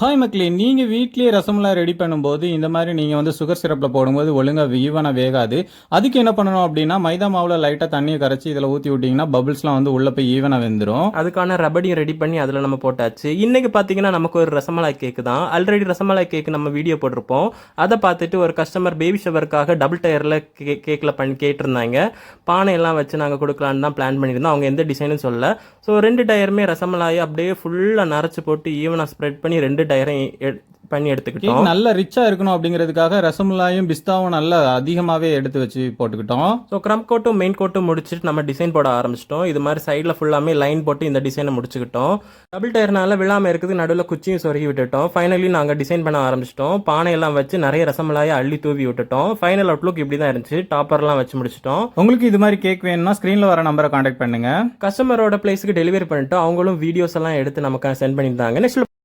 Hi மக்களே, நீங்கள் வீட்லேயே ரசமலாய் ரெடி பண்ணும்போது இந்த மாதிரி நீங்கள் வந்து சுகர் சிரப்பில் போடும்போது ஒழுங்காக ஈவனாக வேகாது. அதுக்கு என்ன பண்ணணும் அப்படின்னா, மைதா மாவில் லைட்டாக தண்ணியை கரைச்சி இதில் ஊற்றி விட்டிங்கன்னா பபிள்ஸ்லாம் வந்து உள்ளே போய் ஈவனாக வெந்துடும். அதுக்கான ரபடியும் ரெடி பண்ணி அதில் நம்ம போட்டாச்சு. இன்றைக்கி பார்த்தீங்கன்னா நமக்கு ஒரு ரசமலாய் கேக்கு தான். ஆல்ரெடி ரசமலாய் கேக்கு நம்ம வீடியோ போட்டிருப்போம். அதை பார்த்துட்டு ஒரு கஸ்டமர் பேபி ஷவருக்காக டபுள் டயரில் கேக்கில் பண்ணி கேட்டிருந்தாங்க. பானையெல்லாம் வச்சு நாங்கள் கொடுக்கலான்னு தான் பிளான் பண்ணியிருந்தோம். அவங்க எந்த டிசைனும் சொல்லலை. ஸோ 2 டயருமே ரசமலாயை அப்படியே ஃபுல்லாக நரைச்சி போட்டு ஈவனாக ஸ்ப்ரெட் பண்ணி 2 டயரையும் பண்ணி எடுத்துக்கிட்டோம். நல்ல ரிச்சா இருக்கணும் அப்படிங்கிறதுக்காக ரசமலாயும் பிஸ்தாவும் நல்லா அதிகமாகவே எடுத்து வச்சு போட்டுக்கிட்டோம். ஸோ க்ரம் கோட்டும் மெயின் கோட்டும் முடிச்சுட்டு நம்ம டிசைன் போட ஆரம்பிச்சிட்டோம். இது மாதிரி சைடில் ஃபுல்லாமே லைன் போட்டு இந்த டிசைனை முடிச்சுக்கிட்டோம். டபுள் டயர்னால விழாமல் இருக்குது, நடுவில் குச்சியும் சொருகி விட்டுட்டோம். ஃபைனலி நாங்கள் டிசைன் பண்ண ஆரம்பிச்சிட்டோம். பானையெல்லாம் வச்சு நிறைய ரசமலாயை அள்ளி தூவி விட்டுட்டோம். ஃபைனல் அவுட்லுக் இப்படி தான் இருந்துச்சு. டாப்பர்லாம் வச்சு முடிச்சிட்டோம். உங்களுக்கு இது மாதிரி கேக் வேணும்னா ஸ்க்ரீனில் வர நம்பரை கான்டாக்ட் பண்ணுங்க. கஸ்டமரோட பிளேஸுக்கு டெலிவரி பண்ணிட்டு அவங்களும் வீடியோஸ் எல்லாம் எடுத்து நமக்கு சென்ட் பண்ணியிருந்தாங்க. நெக்ஸ்ட்